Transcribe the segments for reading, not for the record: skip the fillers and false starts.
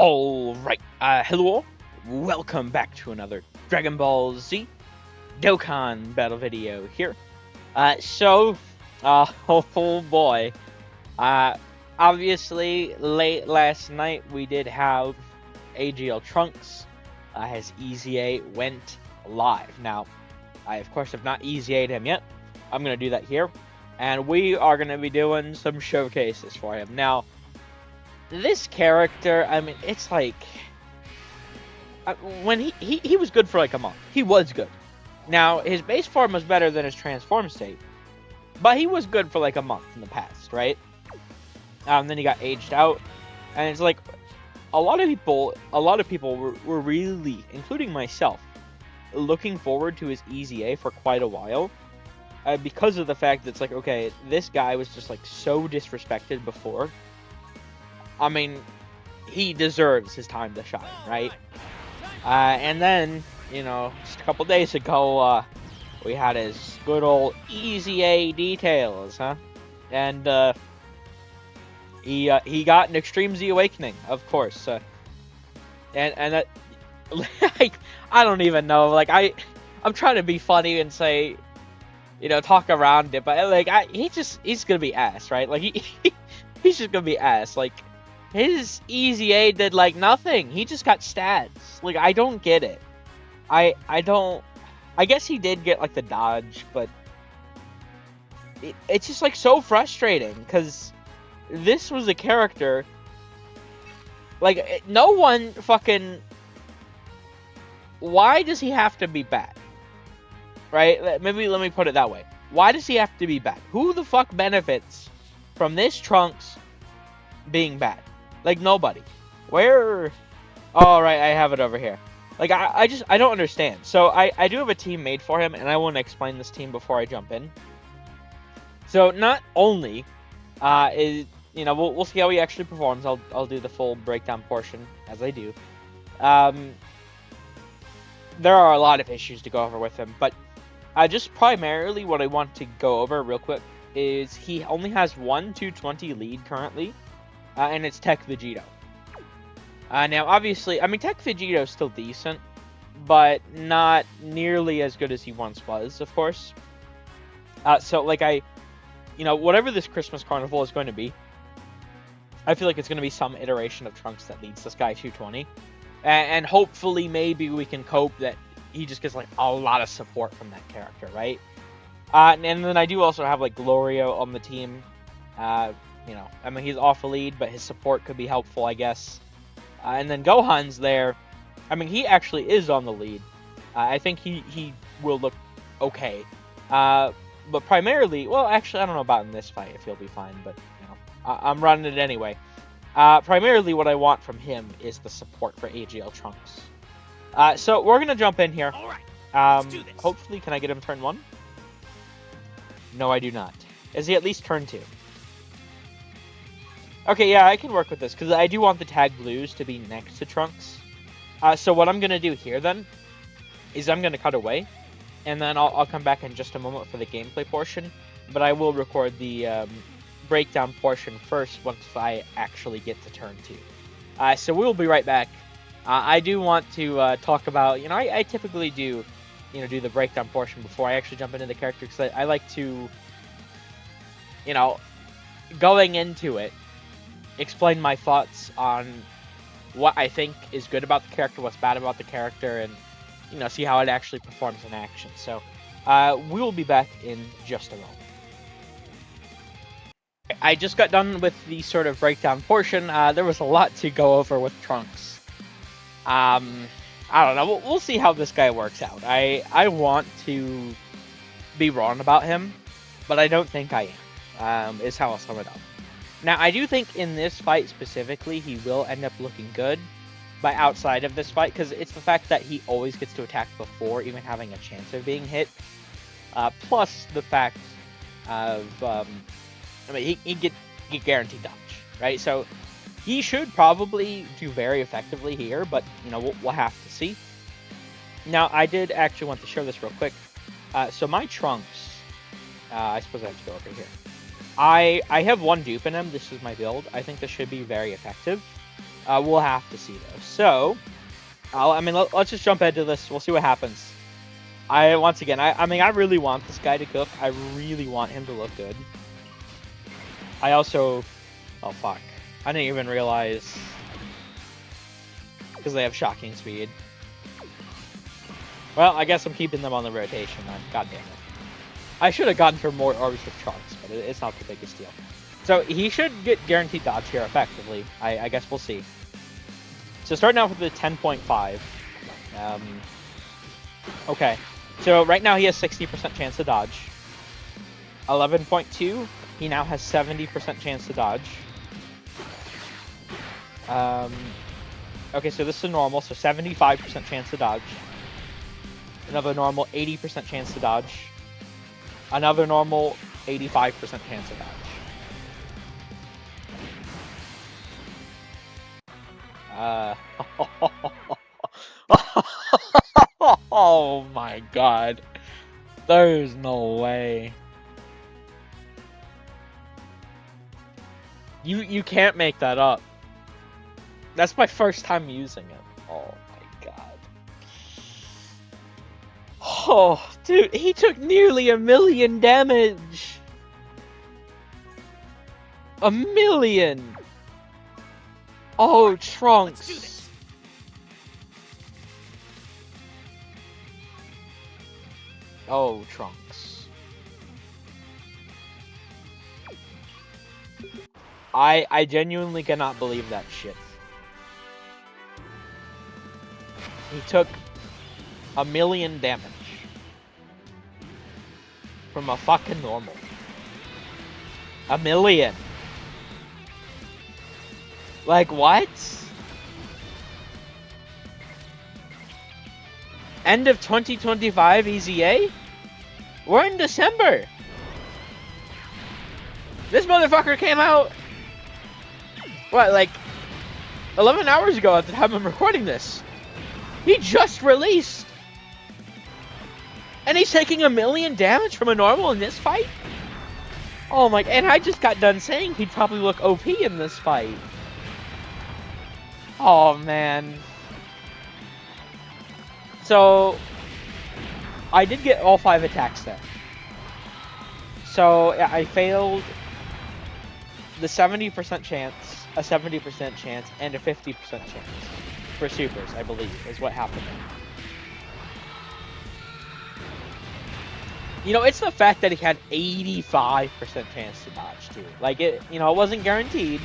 Alright, hello all. Welcome back to another Dragon Ball Z Dokkan battle video here. Oh boy. Uh, Obviously, late last night we did have AGL Trunks. His EZA went live. Now, I of course have not EZA'd him yet. I'm going to do that here. And we are going to be doing some showcases for him. Now, this character, I mean, it's like when he was good for like a month. He was good. Now his base form was better than his transform state, but he was good for like a month in the past, right? Then he got aged out, and it's like a lot of people were really, including myself, looking forward to his EZA for quite a while. Because of the fact that it's like, okay, this guy was just like so disrespected before. I mean, he deserves his time to shine, right? And then, you know, just a couple days ago, we had his good old EZA details, huh? And he got an Extreme Z Awakening, of course. And that, like, I don't even know. Like, I'm trying to be funny and say, you know, talk around it, but like, he's gonna be ass, right? Like, he's just gonna be ass, like. His EZA did, like, nothing. He just got stats. Like, I don't get it. I don't... I guess he did get, like, the dodge, but... It's just, like, so frustrating, because this was a character... Like, no one fucking... Why does he have to be bad? Right? Maybe let me put it that way. Why does he have to be bad? Who the fuck benefits from this Trunks being bad? Like, nobody. Where... Oh, right, I have it over here. Like, I don't understand. So, I do have a team made for him, and I want to explain this team before I jump in. So, not only is... You know, we'll see how he actually performs. I'll do the full breakdown portion, as I do. There are a lot of issues to go over with him, but just primarily what I want to go over real quick is he only has one 220 lead currently. And it's Tech Vegito. Now, obviously, I mean, Tech Vegito is still decent, but not nearly as good as he once was, of course. So, like, you know, whatever this Christmas Carnival is going to be, I feel like it's going to be some iteration of Trunks that leads this guy 220. And hopefully, maybe we can cope that he just gets, like, a lot of support from that character, right? And then I do also have, like, Glorio on the team. You know, I mean, he's off the lead, but his support could be helpful, I guess. And then Gohan's there. I mean, he actually is on the lead. I think he will look okay. But primarily, well, actually, I don't know about in this fight if he'll be fine, but, you know, I'm running it anyway. Primarily, what I want from him is the support for AGL Trunks. So we're going to jump in here. Hopefully, can I get him turn 1? No, I do not. Is he at least turn 2? Okay, yeah, I can work with this, because I do want the tag blues to be next to Trunks. So what I'm going to do here, then, is I'm going to cut away, and then I'll come back in just a moment for the gameplay portion, but I will record the breakdown portion first once I actually get to turn 2. So we'll be right back. I do want to talk about, you know, I typically do, you know, do the breakdown portion before I actually jump into the character, because I like to, you know, going into it, explain my thoughts on what I think is good about the character, what's bad about the character, and, you know, see how it actually performs in action. So, we will be back in just a moment. I just got done with the sort of breakdown portion. There was a lot to go over with Trunks. I don't know. We'll see how this guy works out. I want to be wrong about him, but I don't think I am, is how I'll sum it up. Now, I do think in this fight specifically, he will end up looking good, but outside of this fight, because it's the fact that he always gets to attack before even having a chance of being hit, plus the fact of, I mean, he get guaranteed dodge, right? So, he should probably do very effectively here, but, you know, we'll have to see. Now, I did actually want to show this real quick. So my Trunks, I suppose I have to go over here. I have one dupe in him. This is my build. I think this should be very effective. We'll have to see though. So, let's just jump into this. We'll see what happens. I really want this guy to cook. I really want him to look good. I also, oh fuck, I didn't even realize because they have shocking speed. Well, I guess I'm keeping them on the rotation then. God damn it. I should have gotten for more orbs with Trunks, but it's not the biggest deal. So he should get guaranteed dodge here effectively. I guess we'll see. So starting out with the 10.5. Okay. So right now he has 60% chance to dodge. 11.2, he now has 70% chance to dodge. Okay, so this is a normal, so 75% chance to dodge. Another normal, 80% chance to dodge. Another normal, 85% chance to dodge. Oh my god. There's no way. You can't make that up. That's my first time using it. Oh my god. Oh, dude, he took nearly 1,000,000 damage. 1,000,000. Oh, Trunks. Oh, Trunks. I genuinely cannot believe that shit. He took 1,000,000 damage from a fucking normal. 1,000,000. Like, what? End of 2025 EZA? We're in December. This motherfucker came out, what, like 11 hours ago at the time I'm recording this. He just released. And he's taking 1,000,000 damage from a normal in this fight? Oh my, and I just got done saying he'd probably look OP in this fight. Oh man. So, I did get all 5 attacks there. So, I failed the 70% chance, a 70% chance, and a 50% chance for supers, I believe, is what happened. You know, it's the fact that he had 85% chance to dodge, too. Like, it wasn't guaranteed,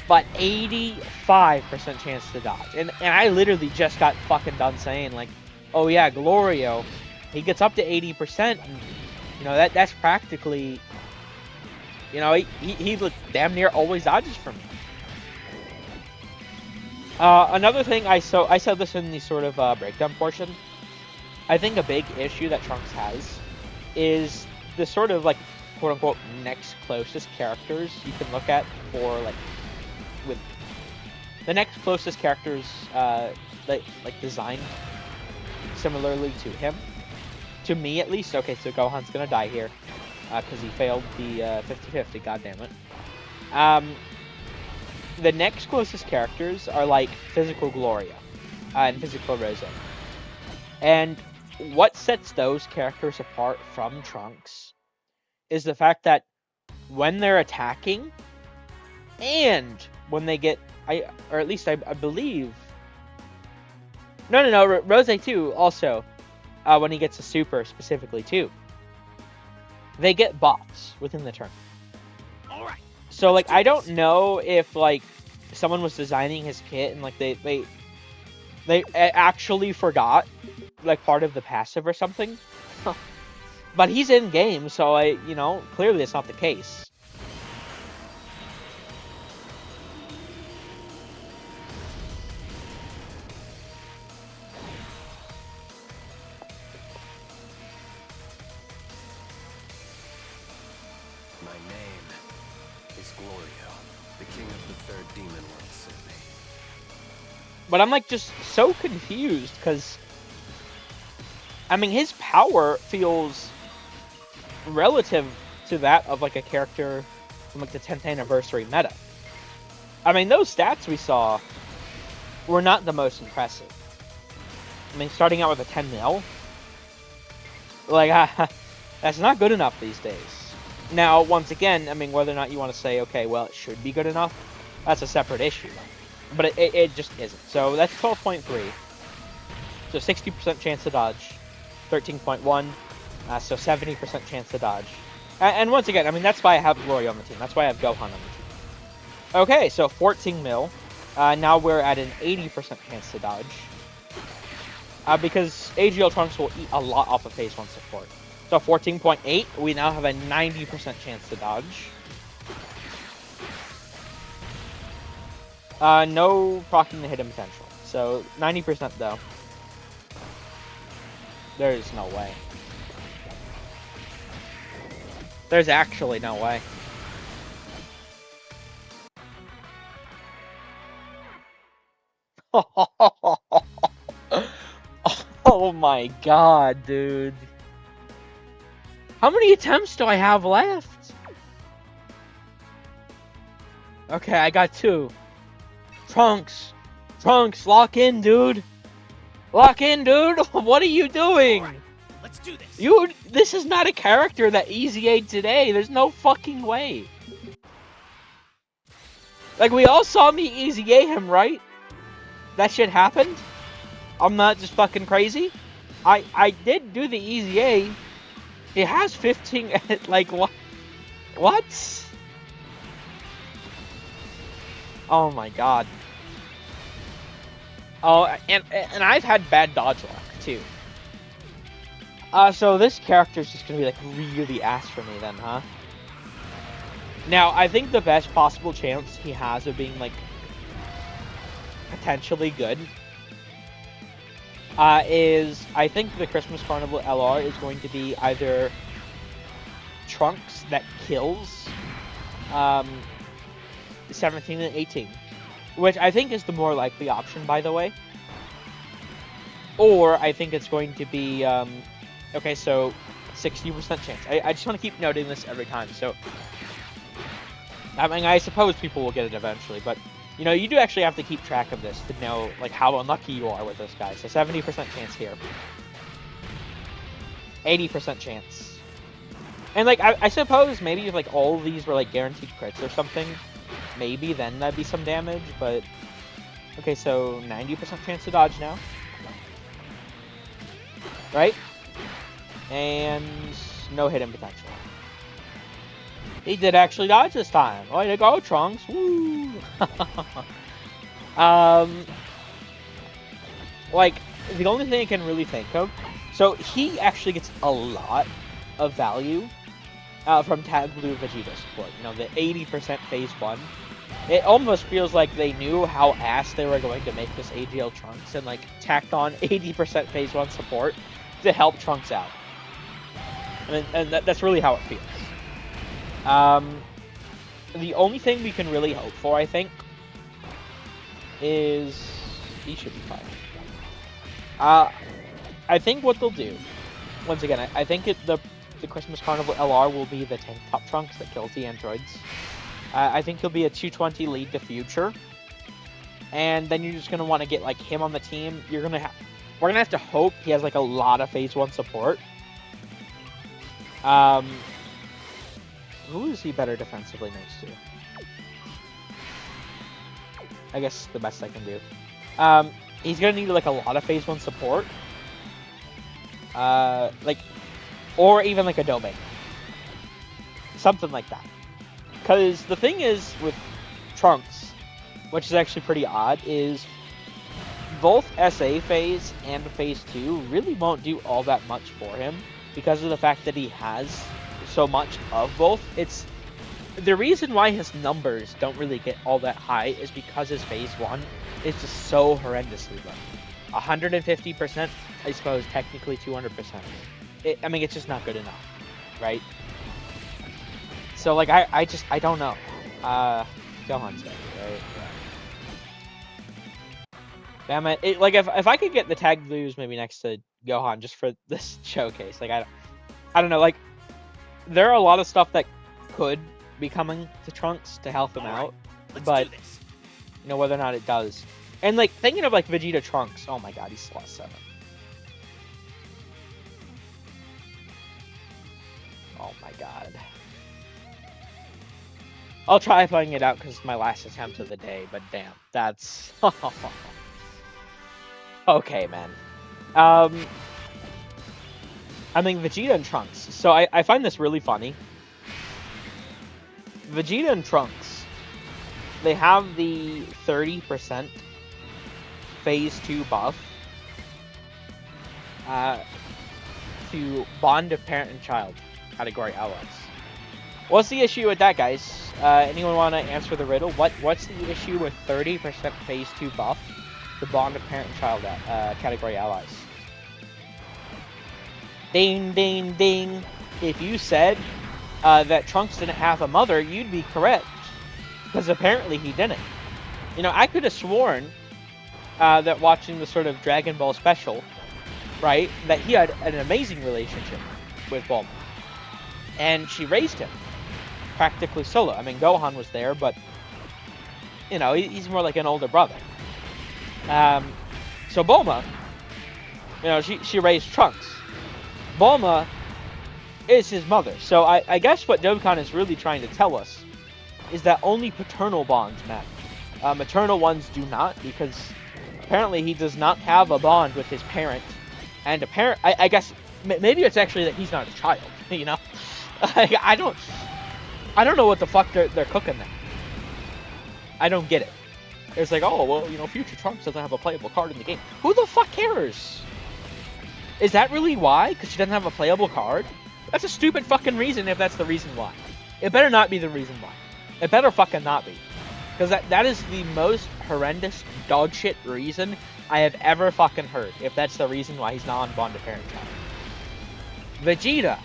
but 85% chance to dodge. And I literally just got fucking done saying, like, oh yeah, Glorio, he gets up to 80%, and, that's practically, he damn near always dodges for me. Another thing, I said this in the sort of breakdown portion. I think a big issue that Trunks has is the sort of, like, quote-unquote next closest characters you can look at for, like, with the next closest characters, like designed similarly to him. To me, at least. Okay, so Gohan's gonna die here, because he failed the 50-50, goddammit. The next closest characters are, like, Physical Gloria, and Physical Rosa. And what sets those characters apart from Trunks is the fact that when they're attacking, and when they get, or at least I believe, no, Rose too, also, when he gets a super specifically too, they get buffs within the turn. Alright. So, like, I don't know if, like, someone was designing his kit and, like, they actually forgot, like, part of the passive or something. But he's in game, so clearly it's not the case. My name is Glorio, the king of the third demon world city. But I'm, like, just so confused, because his power feels relative to that of, like, a character from, like, the 10th anniversary meta. I mean, those stats we saw were not the most impressive. I mean, starting out with a 10 mil, like, that's not good enough these days. Now, once again, I mean, whether or not you want to say, okay, well, it should be good enough, that's a separate issue. But it just isn't. So that's 12.3. So 60% chance to dodge. 13.1. So 70% chance to dodge. And once again, I mean, that's why I have Glory on the team. That's why I have Gohan on the team. Okay, so 14 mil. Now we're at an 80% chance to dodge. Because AGL Trunks will eat a lot off of phase 1 support. So 14.8, we now have a 90% chance to dodge. No proccing the hidden potential. So 90% though. There's no way. There's actually no way. Oh my god, dude. How many attempts do I have left? Okay, I got 2. Trunks! Trunks, lock in, dude! Lock in, dude! What are you doing? Right, let's do this. This is not a character that EZA'd today. There's no fucking way. Like, we all saw me EZA him, right? That shit happened? I'm not just fucking crazy? I did do the EZA. It has 15, like, what? What? Oh my god. Oh, and I've had bad dodge luck, too. So this character's just gonna be, like, really ass for me then, huh? Now, I think the best possible chance he has of being, like, potentially good is, I think the Christmas Carnival LR is going to be either Trunks that kills 17 and 18, which I think is the more likely option, by the way. Or I think it's going to be, okay, so 60% chance. I just want to keep noting this every time. So, I mean, I suppose people will get it eventually, but, you know, you do actually have to keep track of this to know, like, how unlucky you are with this guy. So 70% chance here. 80% chance. And, like, I suppose maybe if, like, all of these were, like, guaranteed crits or something, maybe then that'd be some damage, but... Okay, so 90% chance to dodge now. Right? And no hidden potential. He did actually dodge this time. Way to go, Trunks. Woo! Like, the only thing I can really think of... So, he actually gets a lot of value from Tag Blue Vegeta support. You know, the 80% phase 1. It almost feels like they knew how ass they were going to make this AGL Trunks and, like, tacked on 80% phase 1 support to help Trunks out. And that's really how it feels. The only thing we can really hope for, I think, is he should be fine. I think what they'll do, once again, I think the Christmas Carnival LR will be the tank top Trunks that kills the androids. I think he'll be a 220 lead to future, and then you're just gonna want to get like him on the team. We're gonna have to hope he has like a lot of phase 1 support. Who is he better defensively next to? I guess the best I can do. He's gonna need like a lot of phase 1 support. Like, or even like a domain. Something like that. Because the thing is with Trunks, which is actually pretty odd, is both SA phase and phase 2 really won't do all that much for him because of the fact that he has so much of both. It's the reason why his numbers don't really get all that high is because his phase 1 is just so horrendously low. 150%, I suppose technically 200%. I mean, it's just not good enough, right? So like I don't know. Gohan's dead, right? Yeah. Damn it. Like if I could get the tag blues maybe next to Gohan just for this showcase, like I don't know, like there are a lot of stuff that could be coming to Trunks to help him out, but You know, whether or not it does. And, like, thinking of, like, Vegeta Trunks. Oh my god, he's slot 7. Oh my god. I'll try playing it out because it's my last attempt of the day, but damn, that's... Okay, man. I mean, Vegeta and Trunks. So I find this really funny. Vegeta and Trunks, they have the 30% Phase 2 buff to bond of parent and child category allies. What's the issue with that, guys? Anyone want to answer the riddle? What's the issue with 30% Phase 2 buff to bond of parent and child category allies? Ding, ding, ding. If you said that Trunks didn't have a mother, you'd be correct. Because apparently he didn't. You know, I could have sworn that watching the sort of Dragon Ball special, right, that he had an amazing relationship with Bulma. And she raised him practically solo. I mean, Gohan was there, but, you know, he's more like an older brother. So Bulma, you know, she raised Trunks. Bulma is his mother. So I guess what Dokkan is really trying to tell us is that only paternal bonds matter. Maternal ones do not, because apparently he does not have a bond with his parent. And a parent, I guess, maybe it's actually that he's not a child, you know? I don't know what the fuck they're cooking there. I don't get it. It's like, oh, well, you know, future Trunks doesn't have a playable card in the game. Who the fuck cares? Is that really why? Because she doesn't have a playable card? That's a stupid fucking reason if that's the reason why. It better not be the reason why. It better fucking not be. Because that is the most horrendous dogshit reason I have ever fucking heard, if that's the reason why he's not on Bond of Parent Child. Vegeta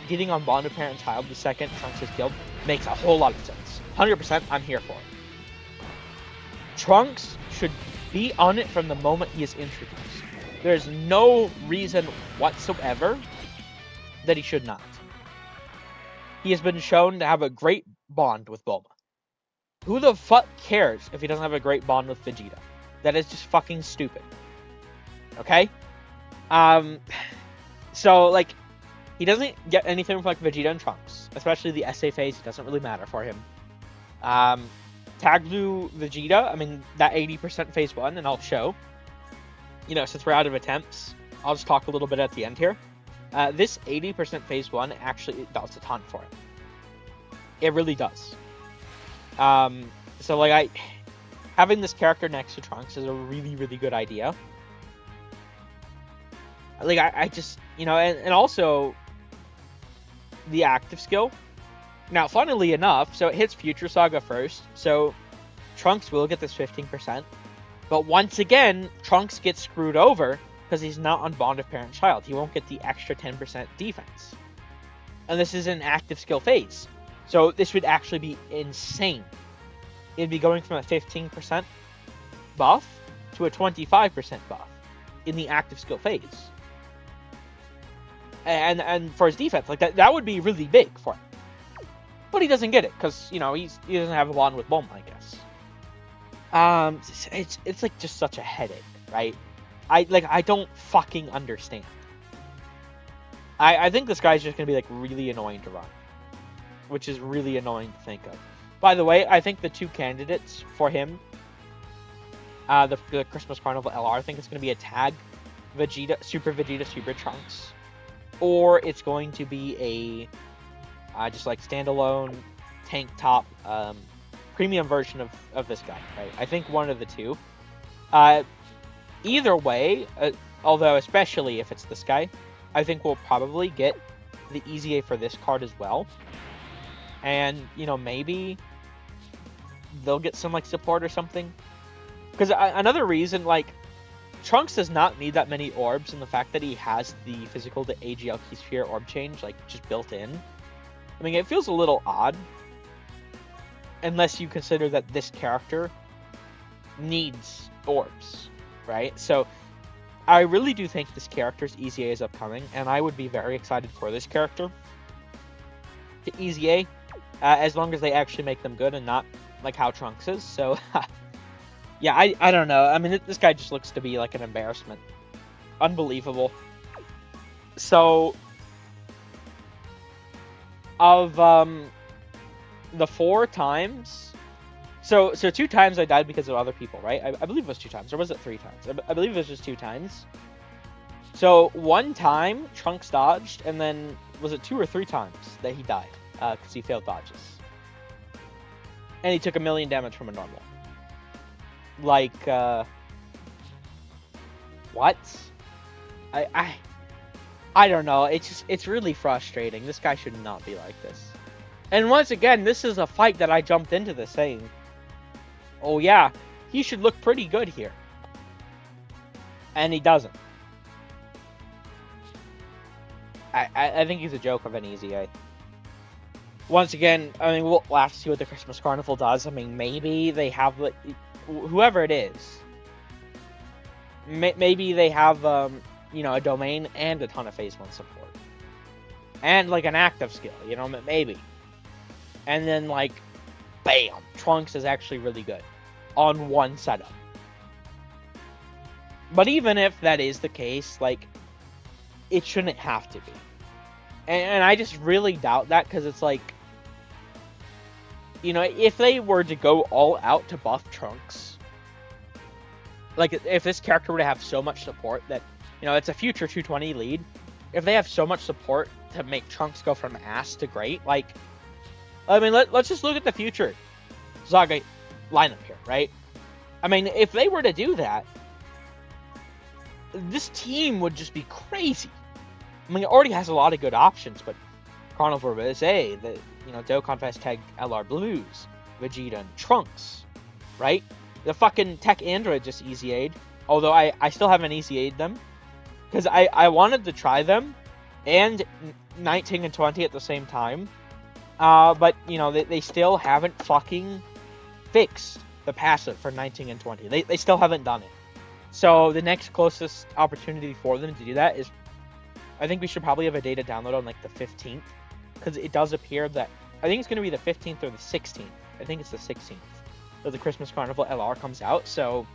getting on Bond of Parent Child the second Trunks is killed makes a whole lot of sense. 100% I'm here for it. Trunks should be on it from the moment he is introduced. There's no reason whatsoever that he should not. He has been shown to have a great bond with Bulma. Who the fuck cares if he doesn't have a great bond with Vegeta? That is just fucking stupid. Okay? So, like, he doesn't get anything from, like, Vegeta and Trunks. Especially the SA phase, it doesn't really matter for him. Tag Blue Vegeta, I mean, that 80% phase 1, and I'll show. You know, since we're out of attempts, I'll just talk a little bit at the end here. This 80% phase 1 actually does a ton for him. It really does. So, like, having this character next to Trunks is a really, really good idea. Like, I just, you know, and also the active skill. Now, funnily enough, so it hits Future Saga first, so Trunks will get this 15%. But once again, Trunks gets screwed over because he's not on Bond of Parent Child. He won't get the extra 10% defense. And this is an active skill phase. So this would actually be insane. It'd be going from a 15% buff to a 25% buff in the active skill phase. And for his defense, like that would be really big for him. But he doesn't get it because, you know, he doesn't have a bond with Bulma, I guess. It's like just such a headache, right? I don't fucking understand. I think this guy's just gonna be like really annoying to run, which is really annoying to think of. By the way, I think the two candidates for him, the Christmas Carnival LR, I think it's gonna be a tag Vegeta, Super Trunks, or it's going to be a just like standalone tank top premium version of this guy, right? I think one of the two. Either way, although especially if it's this guy, I think we'll probably get the EZA for this card as well. And, you know, maybe they'll get some, like, support or something. Because another reason, like, Trunks does not need that many orbs, and the fact that he has the physical to AGL Key Sphere orb change, like, just built in. I mean, it feels a little odd. Unless you consider that this character needs orbs, right? So, I really do think this character's EZA is upcoming, and I would be very excited for this character to EZA, as long as they actually make them good and not like how Trunks is. So yeah, I don't know. I mean, this guy just looks to be like an embarrassment. Unbelievable. So of the 4 times, so 2 times I died because of other people, right? I believe it was 2 times, or was it 3 times? I believe it was just 2 times. So 1 time Trunks dodged, and then was it 2 or 3 times that he died because he failed dodges, and he took 1 million damage from a normal. Like what? I don't know. It's really frustrating. This guy should not be like this. And once again, this is a fight that I jumped into this saying, oh yeah, he should look pretty good here. And he doesn't. I think he's a joke of an EZA. Once again, I mean, we'll have to see what the Christmas Carnival does. I mean, maybe they have, whoever it is, maybe they have, you know, a domain and a ton of phase 1 support. And, like, an active skill, you know, maybe. And then, like, bam, Trunks is actually really good on 1 setup. But even if that is the case, like, it shouldn't have to be. And I just really doubt that, because it's like, you know, if they were to go all out to buff Trunks, like, if this character were to have so much support that, you know, it's a future 220 lead, if they have so much support to make Trunks go from ass to great, like, I mean, let's just look at the future Zaga lineup here, right? I mean, if they were to do that, this team would just be crazy. I mean, it already has a lot of good options, but Carnival EZA, you know, Dokkan tag LR Blues, Vegeta, and Trunks, right? The fucking Tech Android just EZA'd, although I still haven't EZA'd them, because I wanted to try them, and 19 and 20 at the same time, but, you know, they still haven't fucking fixed the passive for 19 and 20. They still haven't done it. So the next closest opportunity for them to do that is, I think we should probably have a data download on, like, the 15th, because it does appear that, I think it's going to be the 15th or the 16th. I think it's the 16th that the Christmas Carnival LR comes out, so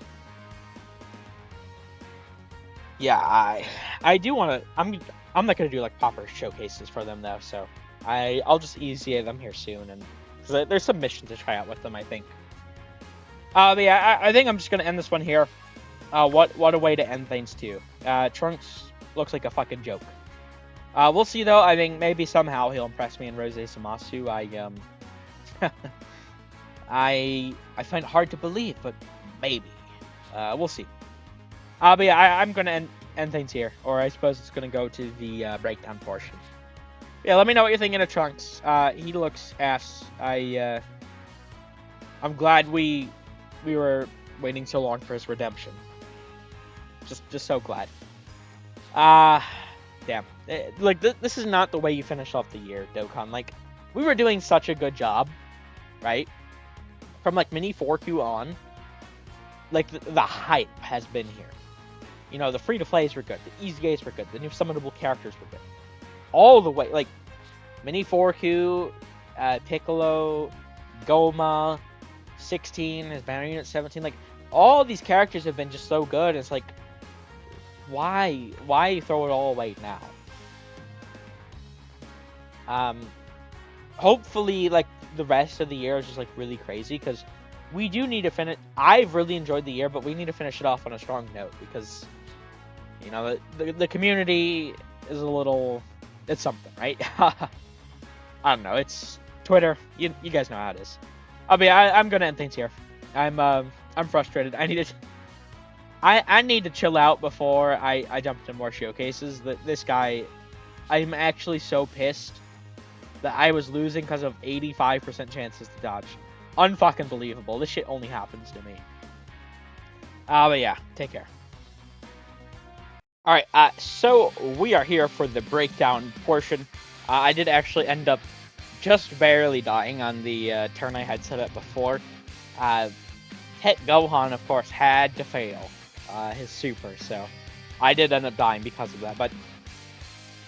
yeah, I do want to, I'm not going to do, like, proper showcases for them, though, so I'll just EZA them here soon, and because there's some missions to try out with them, I think. But yeah, I think I'm just going to end this one here. What a way to end things, too. Trunks looks like a fucking joke. We'll see, though. I think maybe somehow he'll impress me in Rose Samasu. I find it hard to believe, but maybe. We'll see. But yeah, I'm going to end things here. Or I suppose it's going to go to the breakdown portion. Yeah, let me know what you're thinking of Trunks. He looks ass. I'm glad we were waiting so long for his redemption. Just so glad. Damn. Like, this is not the way you finish off the year, Dokkan. Like, we were doing such a good job, right? From, like, Mini 4Q on, like, the hype has been here. You know, the free-to-plays were good, the EZAs were good, the new summonable characters were good. All the way, like, Mini 4Q, Piccolo, Goma, 16, his banner unit 17, like, all these characters have been just so good. It's like, why throw it all away now? Hopefully, like, the rest of the year is just, like, really crazy, because we do need to finish. I've really enjoyed the year, but we need to finish it off on a strong note, because, you know, the community is a little, it's something, right? I don't know, it's Twitter, you guys know how it is. But yeah, I'm gonna end things here. I'm frustrated. I need to chill out before I jump into more showcases. This guy, I'm actually so pissed that I was losing because of 85% chances to dodge. Unfucking believable. This shit only happens to me. But yeah, take care. Alright, so we are here for the breakdown portion. I did actually end up just barely dying on the turn I had set up before. Hit Gohan, of course, had to fail his super, so I did end up dying because of that, but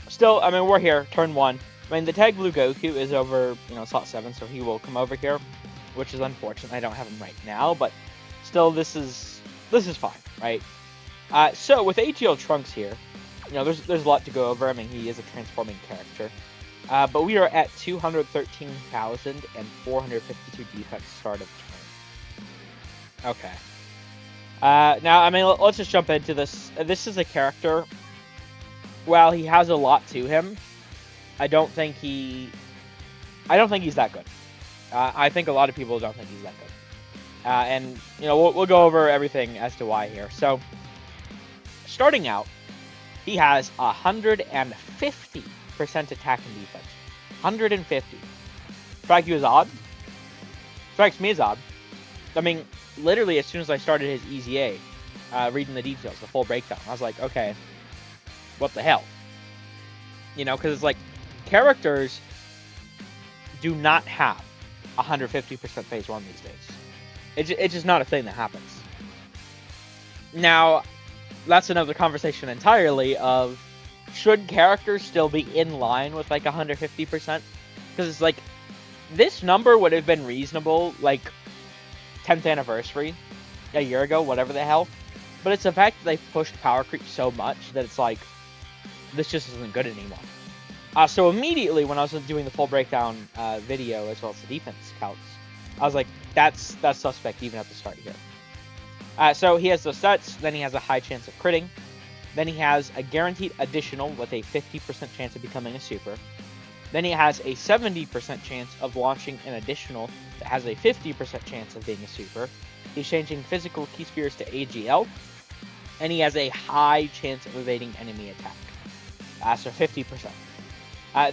still, I mean, we're here, turn 1. I mean, the tag Blue Goku is over, you know, slot 7, so he will come over here. which is unfortunate. I don't have him right now, but still, this is fine, right? So with AGL Trunks here, there's a lot to go over. I mean, he is a transforming character. But we are at 213,452 defense start of turn. Okay. Now, I mean, let's just jump into this. This is a character, while he has a lot to him, I don't think he's that good. I think a lot of people don't think he's that good. And, we'll go over everything as to why here. So, starting out, he has 150% attack and defense. 150. Strike you as odd? Strikes me as odd. I mean, literally, as soon as I started his EZA, reading the details, the full breakdown, I was like, okay, what the hell? Because it's like, characters do not have 150% phase 1 these days. It's just not a thing that happens. Now, that's another conversation entirely of, should characters still be in line with like 150%? Because it's like, this number would have been reasonable, like 10th anniversary, a year ago, whatever the hell. But it's the fact that they pushed power creep so much that it's like, this just isn't good anymore. So immediately when I was doing the full breakdown video as well as the defense counts, I was like, that's suspect even at the start here. So he has those stats, then he has a high chance of critting, then he has a guaranteed additional with a 50% chance of becoming a super, then he has a 70% chance of launching an additional that has a 50% chance of being a super, he's changing physical key spheres to AGL, and he has a high chance of evading enemy attack, so 50%.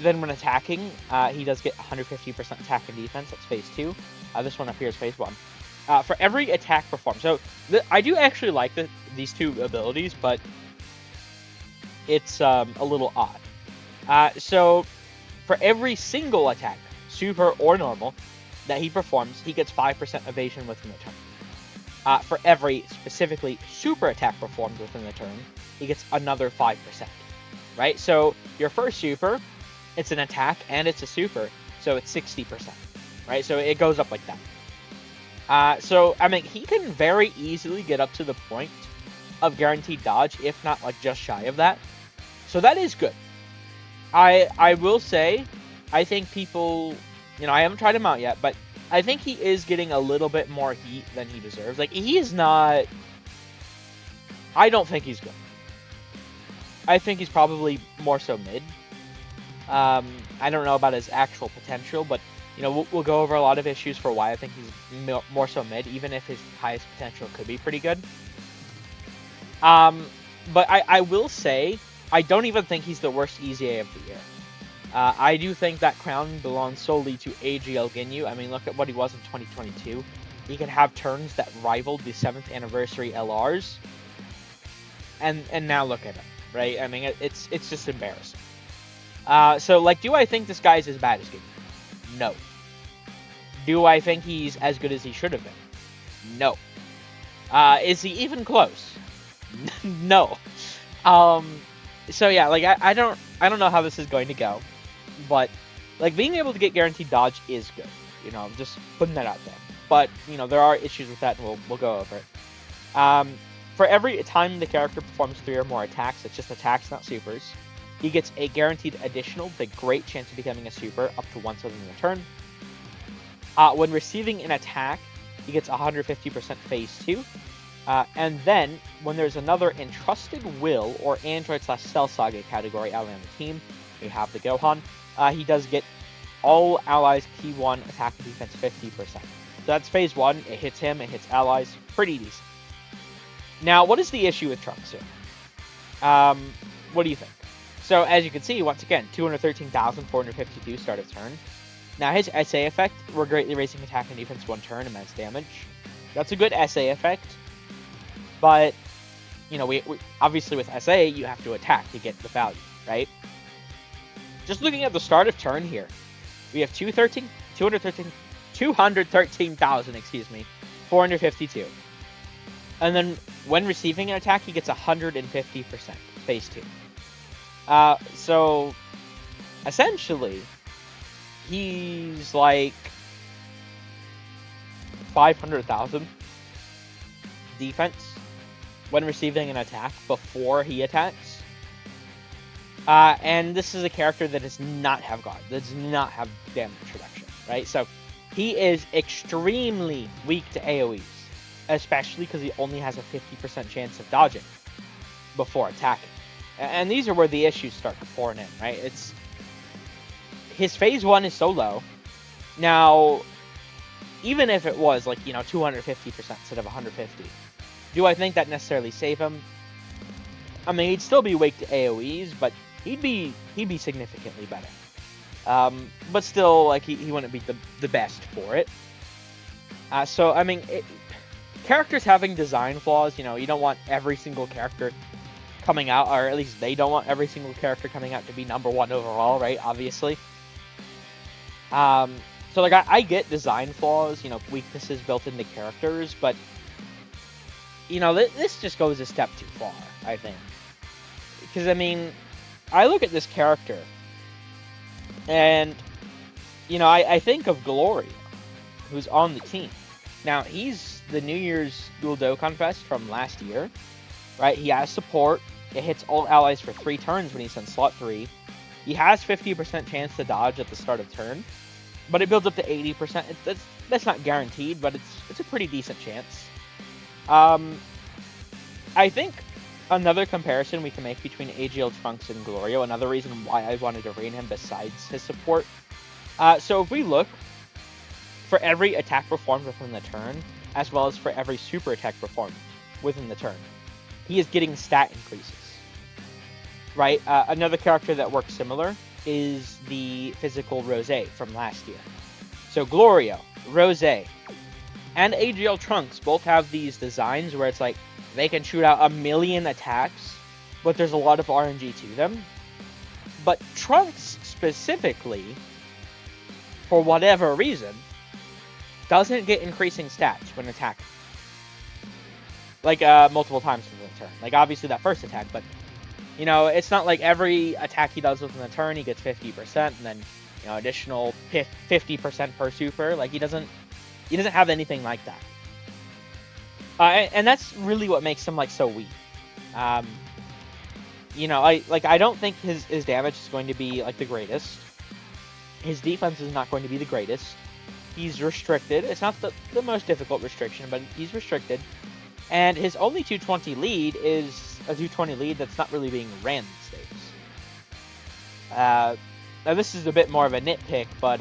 Then when attacking, he does get 150% attack and defense, that's phase 2. This one up here is phase 1. For every attack performed, so I do actually like these two abilities, but it's a little odd. So for every single attack, super or normal, that he performs, he gets 5% evasion within the turn. For every specifically super attack performed within the turn, he gets another 5%. Right? So your first super, it's an attack and it's a super, so it's 60%. Right? So it goes up like that. So, I mean, he can very easily get up to the point of guaranteed dodge, if not, like, just shy of that. So that is good. I will say, I think people, I haven't tried him out yet, but I think he is getting a little bit more heat than he deserves. Like, he is not, I don't think he's good. I think he's probably more so mid. I don't know about his actual potential, but we'll go over a lot of issues for why I think he's more so mid, even if his highest potential could be pretty good. But I will say, I don't even think he's the worst EZA of the year. I do think that crown belongs solely to AGL Ginyu. I mean, look at what he was in 2022. He could have turns that rivaled the 7th anniversary LRs. And now look at him, right? I mean, it's just embarrassing. So, like, do I think this guy is as bad as Ginyu? No. Do I think he's as good as he should have been? No. Is he even close? No. So yeah, like I don't know how this is going to go, but like being able to get guaranteed dodge is good. Just putting that out there. But there are issues with that, and we'll go over it. For every time the character performs 3 or more attacks, it's just attacks, not supers, he gets a guaranteed additional with a great chance of becoming a super up to once within the turn. When receiving an attack, he gets 150% phase 2. And then, when there's another Entrusted Will or Android/Cell Saga category ally on the team, we have the Gohan, he does get all allies key 1 attack and defense 50%. So that's phase 1, it hits him, it hits allies, pretty decent. Now, what is the issue with Trunks here? What do you think? So, as you can see, once again, 213,452 start of turn. Now, his SA effect, we're greatly raising attack and defense 1 turn, immense damage. That's a good SA effect. But, we obviously with SA, you have to attack to get the value, right? Just looking at the start of turn here, we have 213,452. And then when receiving an attack, he gets 150% phase 2. So essentially, he's like 500,000 defense when receiving an attack before he attacks. And this is a character that does not have guard, that does not have damage reduction, right? So he is extremely weak to AoEs, especially because he only has a 50% chance of dodging before attacking. And these are where the issues start to pour in, right? It's his phase 1 is so low. Now, even if it was like, 250% instead of 150, do I think that necessarily save him? I mean, he'd still be weak to AoEs, but he'd be significantly better. But still, like, he wouldn't be the best for it. So, I mean, characters having design flaws, you don't want every single character coming out, or at least they don't want every single character coming out to be number 1 overall, right? Obviously. So, like, I get design flaws, weaknesses built into characters, but, this just goes a step too far, I think. Because, I mean, I look at this character, and, I think of Gloria, who's on the team. Now, he's the New Year's Dual Dokkan Fest from last year, right? He has support. It hits all allies for 3 turns when he's in slot 3. He has 50% chance to dodge at the start of turn, but it builds up to 80%. That's not guaranteed, but it's a pretty decent chance. I think another comparison we can make between AGL Trunks and Glorio, another reason why I wanted to reign him besides his support. So if we look, for every attack performed within the turn, as well as for every super attack performed within the turn, he is getting stat increases. Right? Another character that works similar is the physical Rose from last year. So Glorio, Rose, and AGL Trunks both have these designs where it's like they can shoot out 1,000,000 attacks, but there's a lot of RNG to them. But Trunks specifically, for whatever reason, doesn't get increasing stats when attacking. Like, multiple times within the turn. Like, obviously that first attack, but, it's not like every attack he does within the turn, he gets 50%, and then, additional 50% per super. Like, he doesn't have anything like that. And that's really what makes him, like, so weak. I don't think his damage is going to be, like, the greatest. His defense is not going to be the greatest. He's restricted. It's not the most difficult restriction, but he's restricted. And his only 220 lead is a 220 lead that's not really being ran these days. Now this is a bit more of a nitpick, but,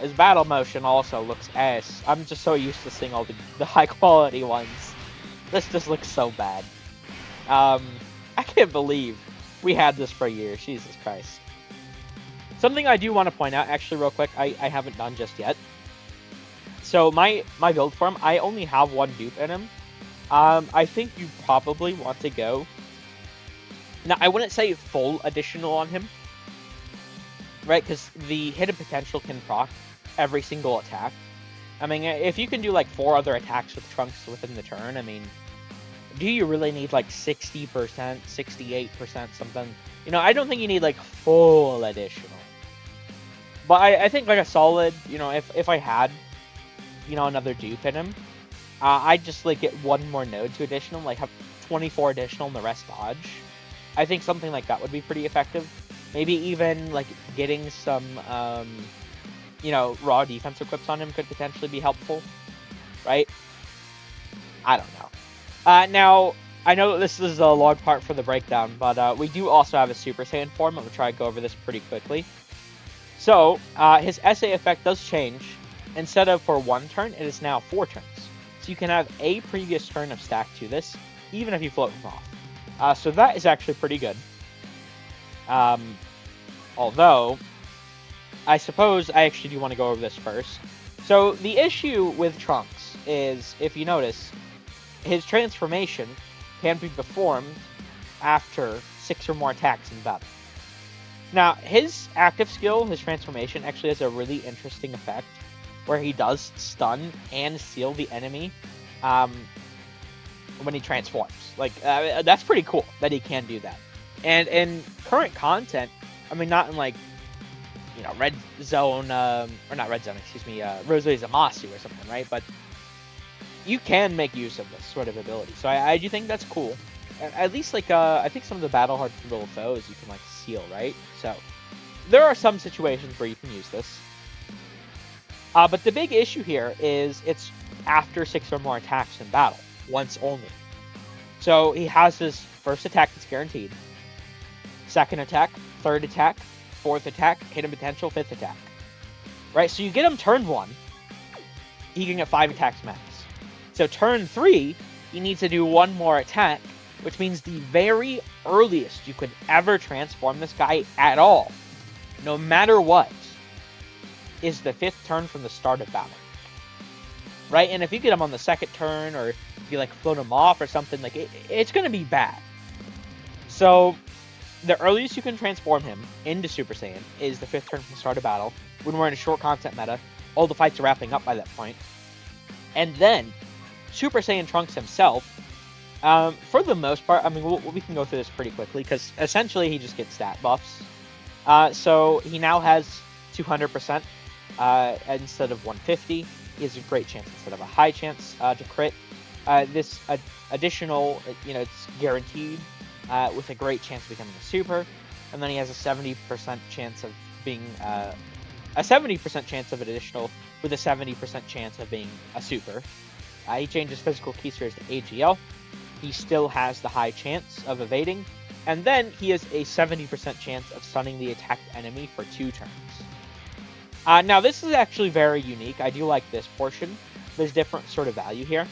his battle motion also looks ass. I'm just so used to seeing all the high quality ones. This just looks so bad. I can't believe we had this for years. Jesus Christ. Something I do want to point out, actually, real quick, I haven't done just yet. So my build for him, I only have 1 dupe in him. I think you probably want to go. Now, I wouldn't say full additional on him, right? Because the hidden potential can proc every single attack. I mean, if you can do like 4 other attacks with Trunks within the turn, I mean, do you really need like 60%, 68%, something? I don't think you need like full additional. But I think like a solid, if I had, another dupe in him, I'd just like get 1 more node to additional, like have 24 additional and the rest dodge. I think something like that would be pretty effective. Maybe even like getting some, raw defense equips on him could potentially be helpful, right? I don't know. Now, I know that this is a long part for the breakdown, but we do also have a Super Saiyan form. I'm going to try to go over this pretty quickly. So, his SA effect does change. Instead of for 1 turn, it is now 4 turns. So you can have a previous turn of stack to this, even if you float him off. So that is actually pretty good. Although, I suppose I actually do want to go over this first. So the issue with Trunks is, if you notice, his transformation can be performed after 6 or more attacks in battle. Now, his active skill, his transformation, actually has a really interesting effect where he does stun and seal the enemy when he transforms. Like, that's pretty cool that he can do that. And in current content, I mean, not in like, Red Zone, or not Red Zone, excuse me, Rose Zamasu or something, right? But you can make use of this sort of ability. So I do think that's cool. At least, like, I think some of the battle hard little foes you can, like, seal, right? So there are some situations where you can use this. But the big issue here is it's after 6 or more attacks in battle, once only. So he has his first attack that's guaranteed, second attack, third attack, fourth attack, hidden potential, fifth attack. Right? So you get him turn 1, he can get 5 attacks max. So turn 3, he needs to do 1 more attack, which means the very earliest you could ever transform this guy at all, no matter what, is the 5th turn from the start of battle. Right? And if you get him on the 2nd turn, or if you like float him off or something, like it's going to be bad. So the earliest you can transform him into Super Saiyan is the 5th turn from the start of battle, when we're in a short content meta. All the fights are wrapping up by that point. And then Super Saiyan Trunks himself, for the most part, I mean, we can go through this pretty quickly, because essentially he just gets stat buffs. So he now has 200% instead of 150. He has a great chance instead of a high chance to crit. This additional, it's guaranteed, with a great chance of becoming a super. And then he has a 70% chance of being a 70% chance of an additional, with a 70% chance of being a super. He changes physical key spheres to AGL. He still has the high chance of evading, and then he has a 70% chance of stunning the attacked enemy for 2 turns. Now this is actually very unique. I do like this portion. There's different sort of value here.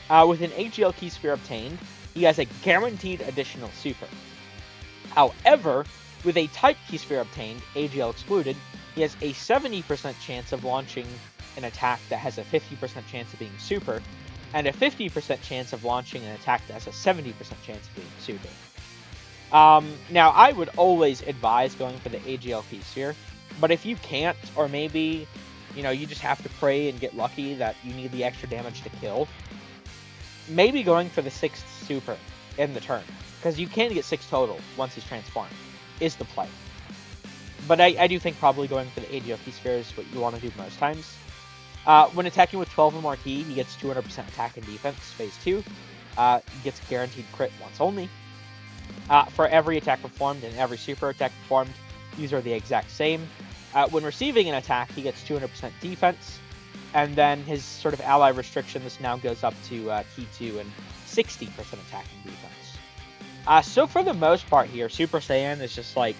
With an AGL key sphere obtained, he has a guaranteed additional super. However, with a type key sphere obtained, AGL excluded, he has a 70% chance of launching an attack that has a 50% chance of being super, and a 50% chance of launching an attack that has a 70% chance of being super. Now, I would always advise going for the AGL key sphere, but if you can't, or maybe, you just have to pray and get lucky that you need the extra damage to kill, maybe going for the 6th super in the turn, because you can get 6 total once he's transformed, is the play. But I do think probably going for the AGL key sphere is what you want to do most times. When attacking with 12 or more ki, he gets 200% attack and defense, phase 2. He gets guaranteed crit once only. For every attack performed and every super attack performed, these are the exact same. When receiving an attack, he gets 200% defense. And then his sort of ally restriction, this now goes up to ki 2 and 60% attack and defense. So for the most part here, Super Saiyan is just like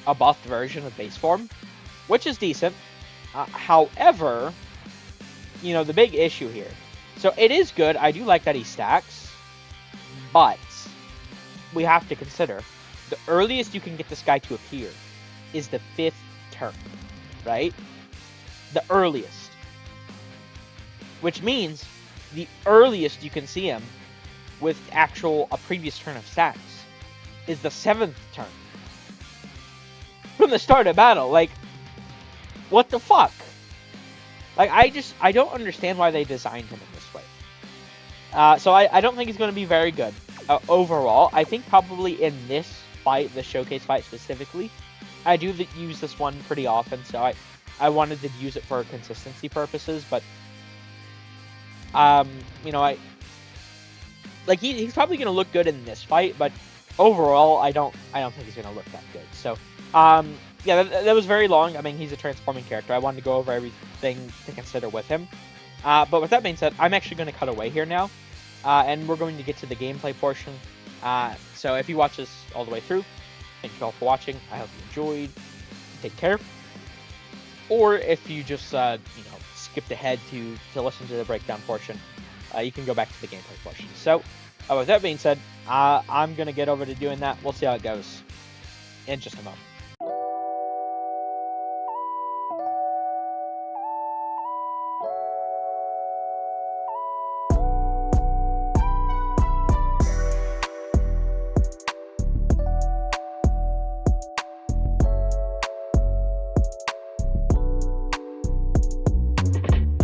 a buffed version of base form, which is decent. However, the big issue here. So it is good. I do like that he stacks, but we have to consider the earliest you can get this guy to appear is the 5th turn, right? The earliest. Which means the earliest you can see him with a previous turn of stacks is the 7th turn. From the start of battle, like, what the fuck? Like, I don't understand why they designed him in this way. So I don't think he's going to be very good. Overall, I think probably in this fight, the showcase fight specifically, I do use this one pretty often, so I wanted to use it for consistency purposes, but, he's probably going to look good in this fight, but overall, I don't think he's going to look that good. So, yeah, that was very long. I mean, he's a transforming character. I wanted to go over everything to consider with him. But with that being said, I'm actually going to cut away here now. And we're going to get to the gameplay portion. So if you watch this all the way through, thank you all for watching. I hope you enjoyed. Take care. Or if you just, skipped ahead to listen to the breakdown portion, you can go back to the gameplay portion. So, with that being said, I'm going to get over to doing that. We'll see how it goes in just a moment.